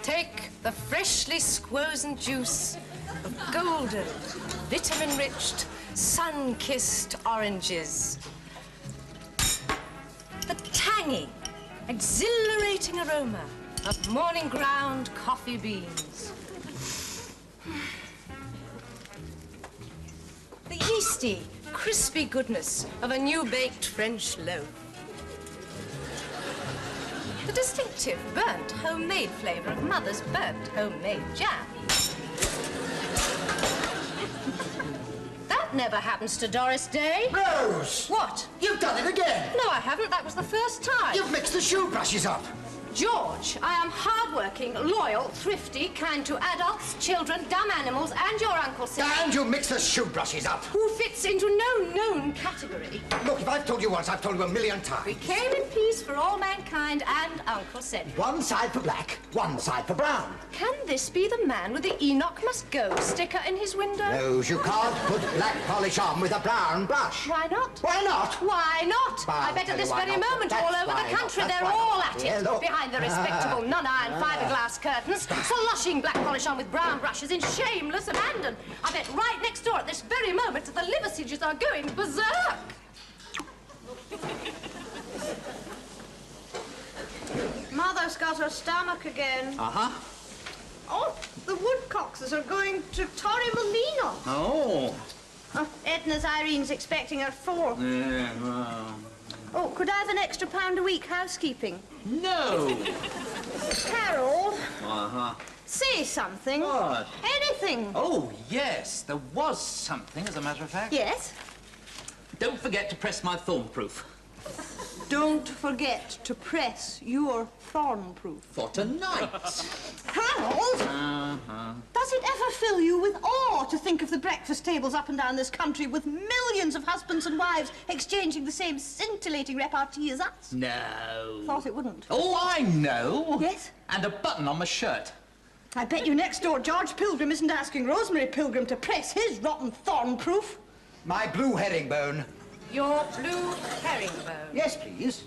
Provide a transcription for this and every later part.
Take the freshly squozen juice of golden, vitamin-riched, sun-kissed oranges. The tangy, exhilarating aroma of morning ground coffee beans. The yeasty, crispy goodness of a new-baked French loaf. The distinctive burnt homemade flavor of Mother's burnt homemade jam. That never happens to Doris Day. Rose! What? You've done it again! No, I haven't. That was the first time. You've mixed the shoe brushes up. George, I am hard-working, loyal, thrifty, kind to adults, children, dumb animals, and your Uncle Sid. And you mix the shoe brushes up. Who fits into no known category. Look, if I've told you once, I've told you a million times. We came in peace for all mankind and Uncle Sid. One side for black, one side for brown. Can this be the man with the Enoch must go sticker in his window? Rose, you can't put black polish on with a brown brush. Why not? Why not? Why not? Well, I bet at this very moment That's all over why the country not. they're That's why all not. at Yeah, it. look. Behind the respectable non-iron fiberglass curtains, slushing black polish on with brown brushes in shameless abandon. I bet right next door at this very moment the Liversedges are going berserk. Mother's got her stomach again. Uh-huh. Oh, the Woodcoxes are going to Torremolino. Oh. Edna's Irene's expecting her 4. Yeah, well... Oh, could I have an extra £1 a week housekeeping? No. Harold. Uh-huh. Say something. What? Anything. Oh, yes. There was something, as a matter of fact. Yes? Don't forget to press my thorn-proof. Don't forget to press your thorn-proof. For tonight. Harold! Uh-huh. Does it ever fill you with awe to think of the breakfast tables up and down this country with millions of husbands and wives exchanging the same scintillating repartee as us? No. Thought it wouldn't. Oh, I know. Yes? And a button on my shirt. I bet you next door George Pilgrim isn't asking Rosemary Pilgrim to press his rotten thorn-proof. My blue herringbone. Your blue herringbone. Yes, please.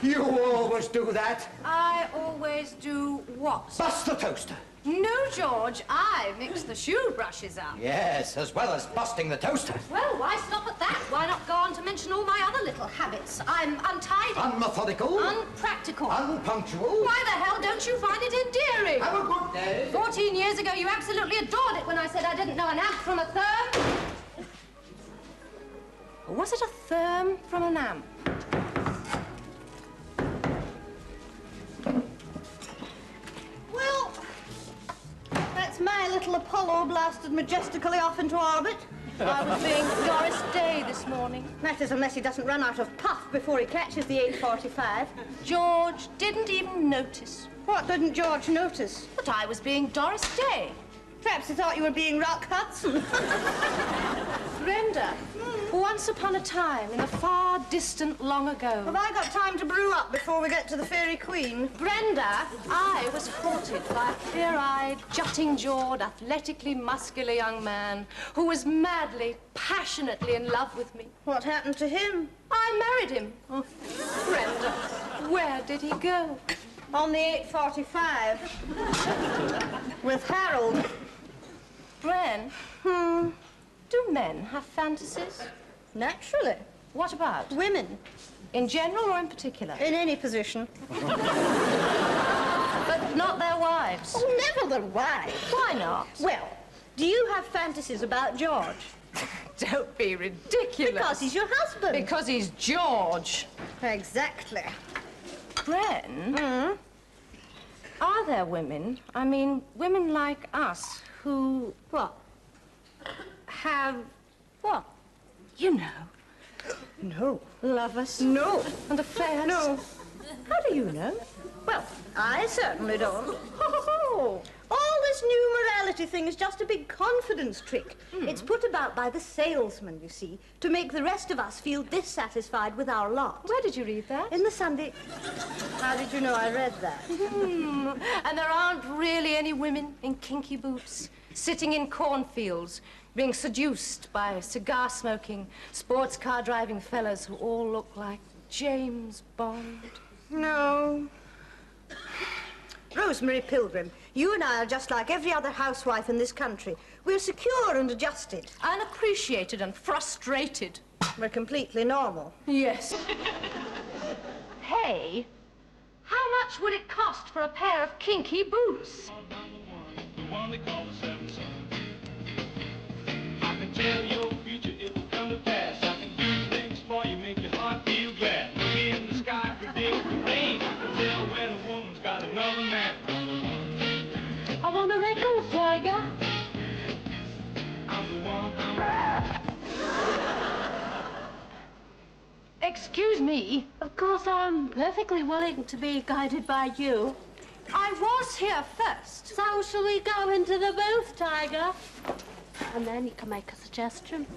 You always do that. I always do what? Bust the toaster. No, George, I mix the shoe brushes up. Yes, as well as busting the toaster. Well, why stop at that? Why not go on to mention all my other little habits? I'm untidy. Unmethodical. Unpractical. Unpunctual. Why the hell don't you find it endearing? Have a good day. 14 years ago, you absolutely adored it when I said I didn't know an amp from a therm. Or was it a therm from an amp? Well, that's my little Apollo blasted majestically off into orbit. I was being Doris Day this morning. That is, unless he doesn't run out of puff before he catches the 8:45. George didn't even notice What didn't George notice? that I was being Doris Day. Perhaps he thought you were being Rock Hudson. Brenda, once upon a time, in the far distant long ago. Have I got time to brew up before we get to the Fairy Queen? Brenda, I was courted by a clear-eyed, jutting-jawed, athletically muscular young man who was madly, passionately in love with me. What happened to him? I married him. Oh, Brenda, where did he go? On the 8:45. With Harold. Bren, do men have fantasies? Naturally. What about? Women. In general or in particular? In any position. But not their wives. Oh, never their wives. Why not? Well, do you have fantasies about George? Don't be ridiculous. Because he's your husband. Because he's George. Exactly. Bren, are there women, I mean, women like us, who... What? have... What? you know, No. lovers No. and affairs? No. How do you know? Well, I certainly don't. All this new morality thing is just a big confidence trick. It's put about by the salesman, you see, to make the rest of us feel dissatisfied with our lot. Where did you read that? In the Sunday... How did you know I read that? And there aren't really any women in kinky boots, sitting in cornfields, being seduced by cigar-smoking, sports car-driving fellas who all look like James Bond. No. Rosemary Pilgrim, you and I are just like every other housewife in this country. We're secure and adjusted. Unappreciated and frustrated. We're completely normal. Yes. Hey, how much would it cost for a pair of kinky boots? I can tell your future, it will come to pass. I can do things for you, make your heart feel glad. Look in the sky, predict the rain. I can tell when a woman's got another man. I want a wrinkle, tiger. I'm the one, Excuse me. Of course, I'm perfectly willing to be guided by you. I was here first. So shall we go into the booth, Tiger? And then you can make a suggestion.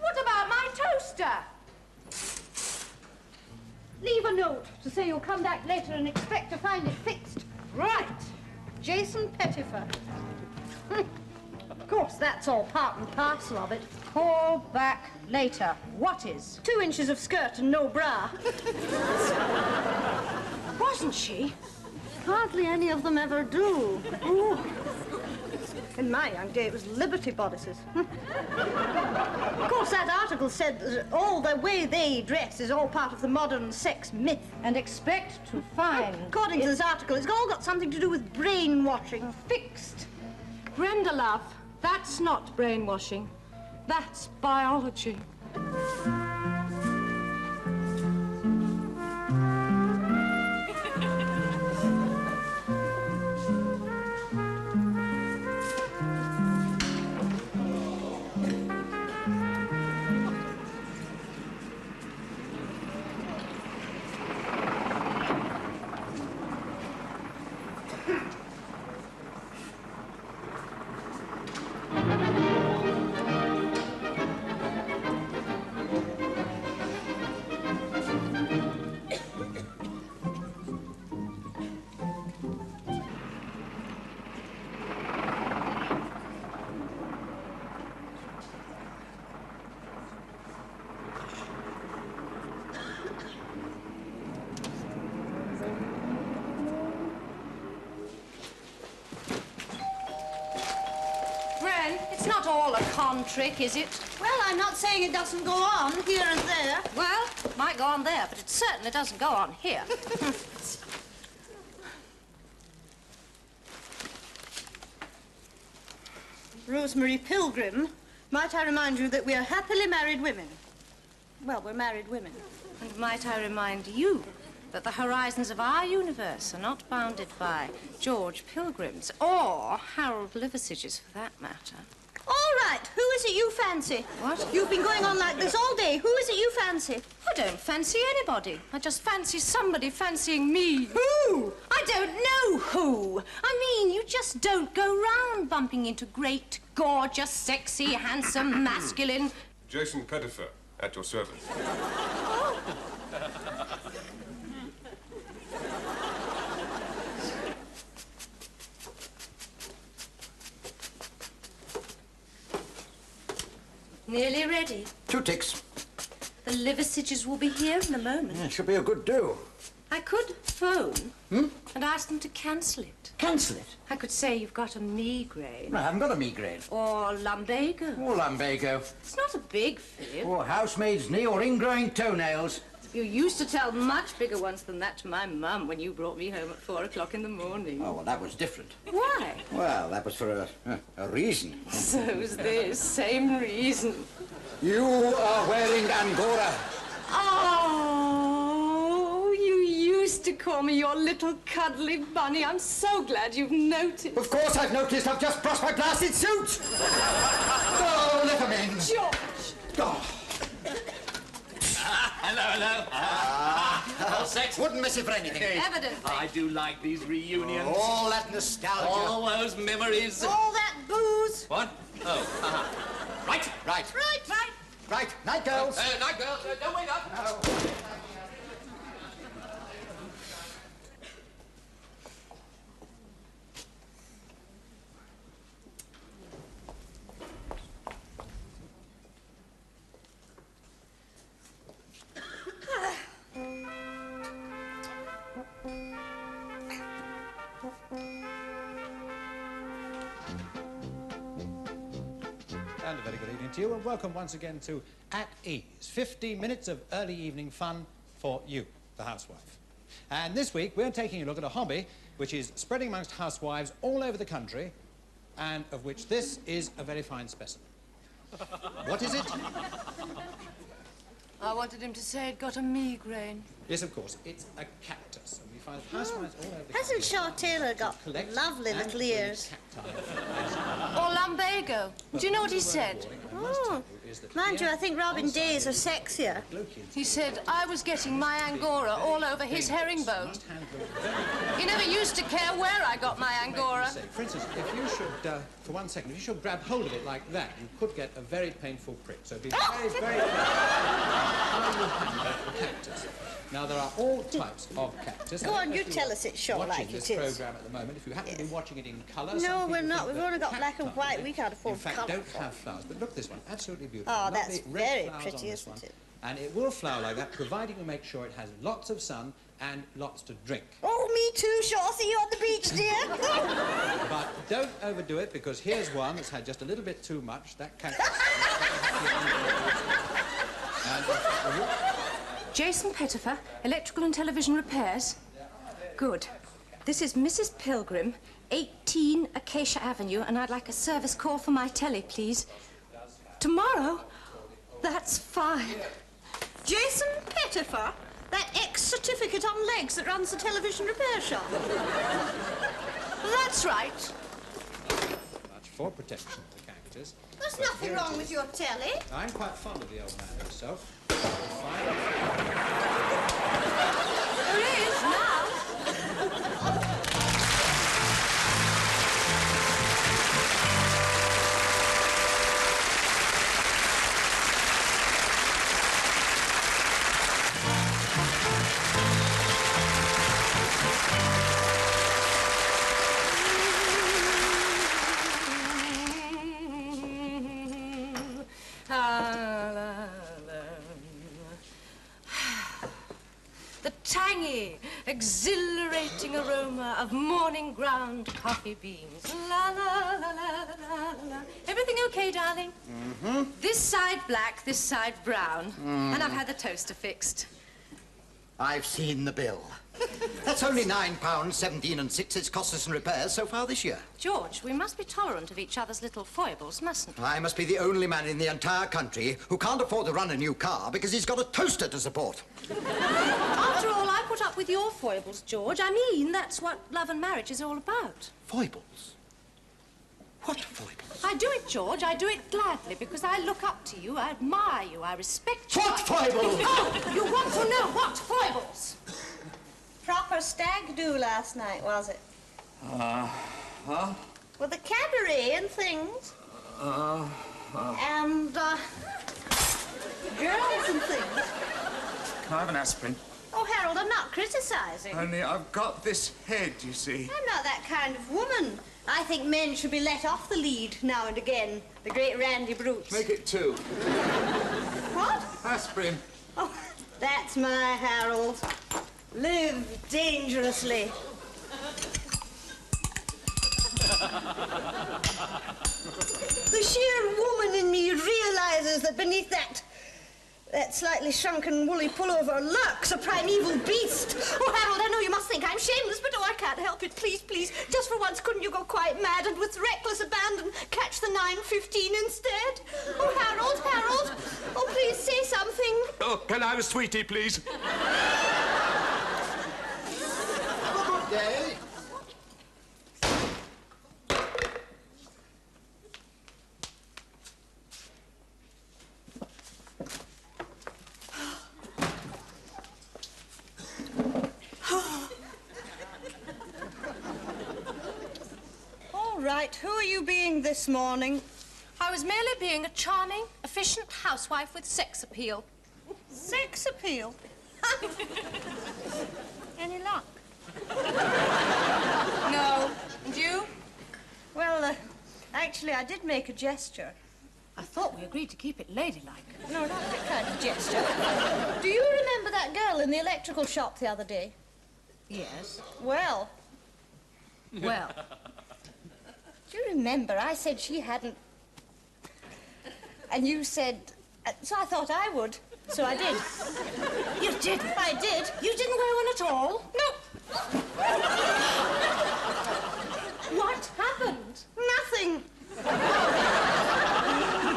What about my toaster? Leave a note to say you'll come back later and expect to find it fixed. Right. Jason Pettifer. Of course, that's all part and parcel of it. Call back later. What is? 2 inches of skirt and no bra. Wasn't she? Hardly any of them ever do. Ooh. In my young day, it was Liberty bodices. Of course, that article said that all the way they dress is all part of the modern sex myth. And expect to find... According to this article, it's all got something to do with brainwashing. Fixed. Brenda, love, that's not brainwashing. That's biology. It's not all a con trick, is it? Well, I'm not saying it doesn't go on here and there. Well, it might go on there, but it certainly doesn't go on here. Rosemary Pilgrim, might I remind you that we are happily married women? Well, we're married women. And might I remind you that the horizons of our universe are not bounded by George Pilgrim's or Harold Liversedge's, for that matter. All right, who is it you fancy? What? You've been going on like this all day. Who is it you fancy? I don't fancy anybody. I just fancy somebody fancying me. Who? I don't know who. I mean, you just don't go round bumping into great, gorgeous, sexy, handsome, masculine... Jason Pettifer, at your service. Nearly ready. 2 ticks. The Liversedges will be here in a moment. Yeah, should be a good do. I could phone and ask them to cancel it. Cancel it. I could say you've got a migraine. I haven't got a migraine. Or lumbago. Or lumbago. It's not a big fib. Or housemaid's knee or ingrowing toenails. You used to tell much bigger ones than that to my mum when you brought me home at 4 o'clock in the morning. Oh, well, that was different. Why? Well, that was for a reason. So's this. Same reason. You are wearing Angora. Oh, you used to call me your little cuddly bunny. I'm so glad you've noticed. Of course I've noticed. I've just brushed my blasted suit. Oh, let them in. George! Oh. Hello. All sex? Wouldn't miss it for anything. Evidently. I do like these reunions. All that nostalgia. All those memories. All that booze. What? Oh, Right. Right. Night, girls. Night, girls. Don't wake up. Oh. to you and welcome once again to At Ease. 15 minutes of early evening fun for you, the housewife. And this week we're taking a look at a hobby which is spreading amongst housewives all over the country and of which this is a very fine specimen. What is it? I wanted him to say he'd got a migraine. Yes, of course. It's a cactus. And we find housewives all over the Hasn't country. Shaw Taylor got lovely little ears? Or lumbago. Do you know what he said? Oh, mind you, I think Robin Days are sexier. He said I was getting my angora all over his herringbone. He never used to care where I got my angora. For instance, if you should, for 1 second, if you should grab hold of it like that, you could get a very painful prick. So be very, very cactus. Now, there are all types of cactus. Go on, you tell us it's Shaw like it is. Watching this programme at the moment, if you happen to be watching it in colour... No, we're not. We've only got black and white. We can't afford in fact, colour. don't have flowers. But look at this one. Absolutely beautiful. Oh, Lovely that's red very flowers pretty, on this isn't one. it? And it will flower like that, providing you make sure it has lots of sun and lots to drink. Oh, me too, Shaw. See you on the beach, dear. But don't overdo it, because here's one that's had just a little bit too much. That cactus... Jason Pettifer, electrical and television repairs. Good. This is Mrs. Pilgrim, 18 Acacia Avenue, and I'd like a service call for my telly, please. Tomorrow? That's fine. Jason Pettifer? That ex-certificate on legs that runs the television repair shop? That's right. Much for protection of the cactus. There's nothing wrong with your telly. I'm quite fond of the old man himself. There is now. The tangy, exhilarating aroma of morning ground coffee beans. La, la, la, la, la, la. Everything okay, darling? Mm-hmm. This side black, this side brown. And I've had the toaster fixed. I've seen the bill. That's only £9.17 and 6 cost us in repairs so far this year. George, we must be tolerant of each other's little foibles, mustn't we? I must be the only man in the entire country who can't afford to run a new car because he's got a toaster to support. After all, I put up with your foibles, George. I mean, that's what love and marriage is all about. Foibles? What foibles? I do it, George. I do it gladly because I look up to you, I admire you, I respect you. What foibles? Oh, you want to know what foibles? Proper stag do last night, was it? Huh? With the cabaret and things. And, girls and things. Can I have an aspirin? Oh, Harold, I'm not criticising. Only I've got this head, you see. I'm not that kind of woman. I think men should be let off the lead now and again. The great Randy Brutes. Make it 2. What? Aspirin. Oh, that's my Harold. Live dangerously. The sheer woman in me realizes that beneath that slightly shrunken woolly pullover lurks a primeval beast. Oh, Harold, I know you must think I'm shameless, but oh, I can't help it. Please, please, just for once, couldn't you go quite mad and with reckless abandon catch the 9:15 instead? Oh, Harold, oh, please say something. Oh, can I have a sweetie, please? Good day. All right, who are you being this morning? I was merely being a charming, efficient housewife with sex appeal. Sex appeal? Any luck? No. And you? Well, actually, I did make a gesture. I thought we agreed to keep it ladylike. No, not that kind of gesture. Do you remember that girl in the electrical shop the other day? Yes. Well, Well, do you remember I said she hadn't... And you said... so I thought I would. So I did. You didn't? I did. You didn't wear one at all? No. What happened? Nothing.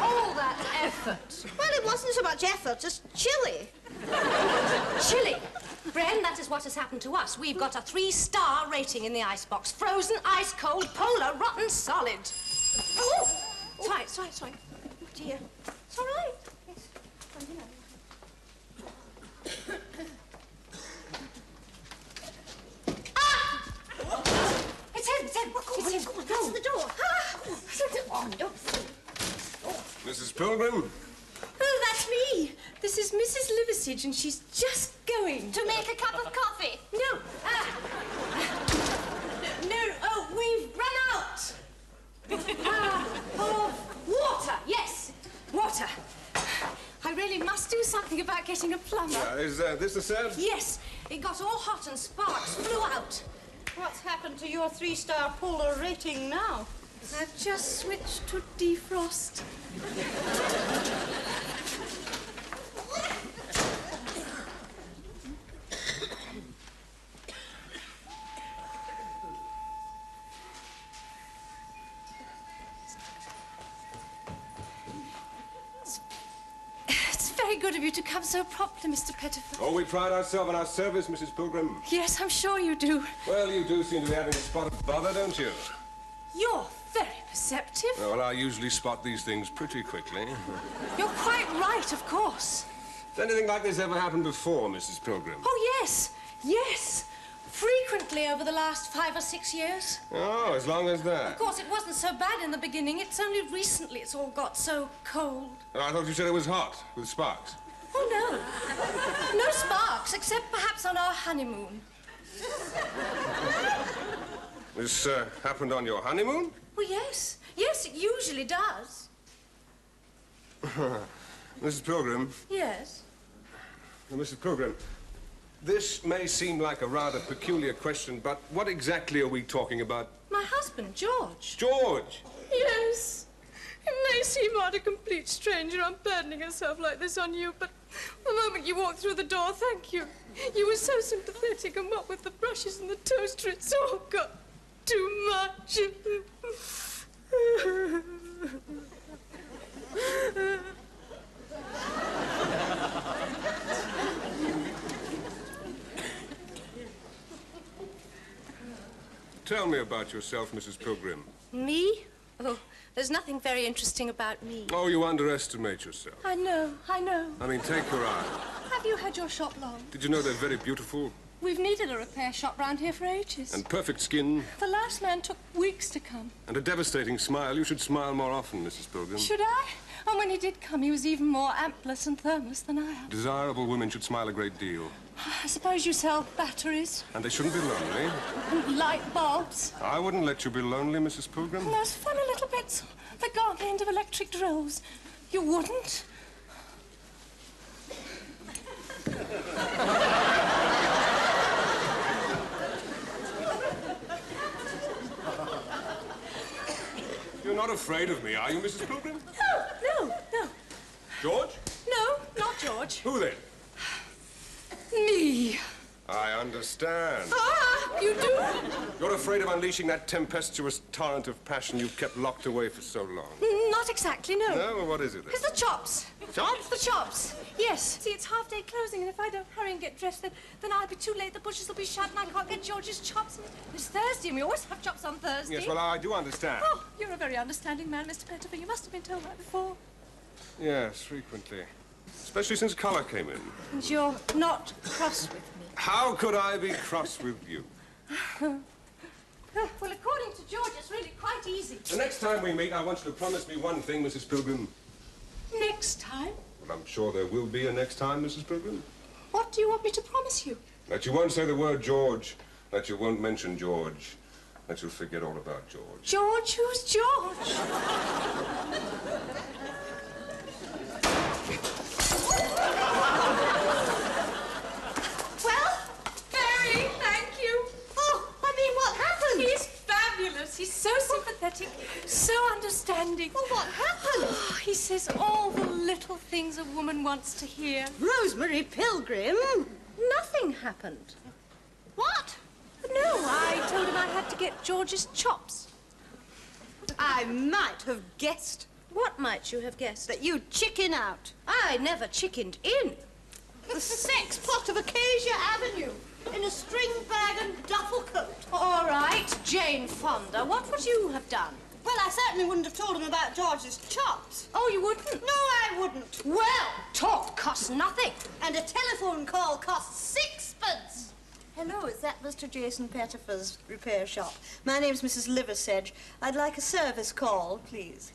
All that effort. Well, it wasn't so much effort, just chilly. Chilly. Bren, that is what has happened to us. We've got a 3-star rating in the icebox. Frozen, ice cold, polar, rotten solid. Oh! Sorry. Oh, dear. It's all right. Yes. Well, you know. It's him. That's the door. Oh, no. Mrs. Pilgrim? Oh, that's me. This is Mrs. Liversedge, and she's just going To make a cup of coffee. No. Oh, we've run out. Of water. Yes, water. I really must do something about getting a plumber. Is this the set? Yes, it got all hot and sparks flew out. What's happened to your 3-star polar rating now? I've just switched to defrost. It's very good of you to come so promptly, Mr. Pettifer. Oh, we pride ourselves on our service, Mrs. Pilgrim. Yes, I'm sure you do. Well, you do seem to be having a spot of bother, don't you? You're very perceptive. Well, I usually spot these things pretty quickly. You're quite right, of course. Has anything like this ever happened before, Mrs. Pilgrim? Oh, yes. Frequently over the last 5 or 6 years. Oh, as long as that. Of course, it wasn't so bad in the beginning. It's only recently it's all got so cold. Oh, I thought you said it was hot, with sparks. Oh, no. No sparks, except perhaps on our honeymoon. This happened on your honeymoon? Well, yes. Yes, it usually does. Mrs. Pilgrim. Yes. Mrs. Pilgrim, this may seem like a rather peculiar question, but what exactly are we talking about? My husband, George. George! Yes. It may seem like a complete stranger unburdening herself like this on you, but the moment you walked through the door, thank you. You were so sympathetic, and what with the brushes and the toaster, it's all got too much. Tell me about yourself, Mrs. Pilgrim. Me? Oh, there's nothing very interesting about me. Oh, you underestimate yourself. I know. I mean, take your eye. Have you had your shop long? Did you know they're very beautiful? We've needed a repair shop round here for ages. And perfect skin. The last man took weeks to come. And a devastating smile. You should smile more often, Mrs. Pilgrim. Should I? And when he did come, he was even more amplus and thermos than I am. Desirable women should smile a great deal. I suppose you sell batteries? And they shouldn't be lonely. And light bulbs? I wouldn't let you be lonely, Mrs. Pilgrim. And those funny little bits that go on the end of electric drills. You wouldn't? You're not afraid of me, are you, Mrs. Pilgrim? No. George? No, not George. Who then? Me. I understand. Ah, you do? You're afraid of unleashing that tempestuous torrent of passion you've kept locked away for so long. Not exactly, no. No? Well, what is it then? It's the chops. Chops? The chops. Yes. See, it's half-day closing, and if I don't hurry and get dressed, then I'll be too late. The bushes will be shut, and I can't get George's chops. And it's Thursday, and we always have chops on Thursday. Yes, well, I do understand. Oh, you're a very understanding man, Mr. Pettifer. You must have been told that before. Yes, frequently. Especially since colour came in. And you're not cross with me. How could I be cross with you? Well, according to George, it's really quite easy. The next time we meet, I want you to promise me one thing, Mrs. Pilgrim. Next time? Well, I'm sure there will be a next time, Mrs. Pilgrim. What do you want me to promise you? That you won't say the word George. That you won't mention George. That you'll forget all about George. George? Who's George? Well, Mary, thank you. Oh, I mean, what happened? He's fabulous. He's so sympathetic, so understanding. Well, what happened? Oh, he's This is all the little things a woman wants to hear. Rosemary Pilgrim? Nothing happened. What? No, I told him I had to get George's chops. I might have guessed What might you have guessed? that you'd chicken out. I never chickened in. The sex pot of Acacia Avenue in a string bag and duffel coat. All right, Jane Fonda, what would you have done? Well, I certainly wouldn't have told him about George's chops. Oh, you wouldn't? No, I wouldn't. Well, talk costs nothing. And a telephone call costs sixpence. Hello, is that Mr. Jason Pettifer's repair shop? My name's Mrs. Liversedge. I'd like a service call, please.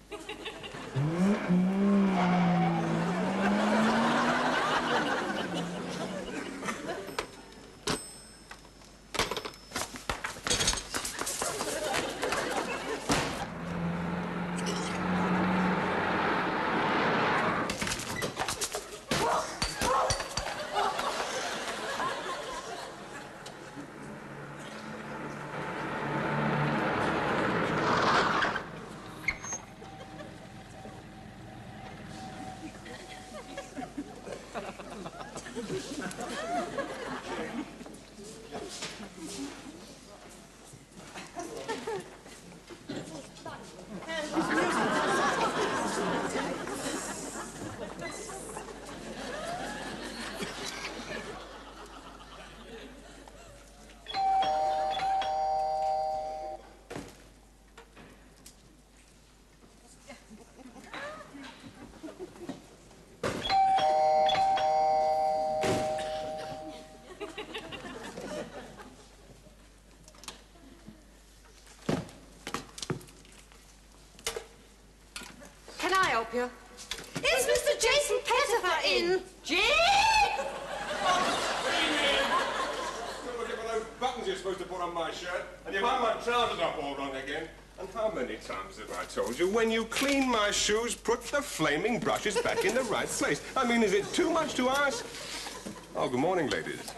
Can I help you? Is Mr. Jason Pettifer in? Don't look at those buttons you're supposed to put on my shirt, and you've had my trousers up all wrong again. And how many times have I told you, when you clean my shoes, put the flaming brushes back in the right place? I mean, is it too much to ask? Oh, good morning, ladies.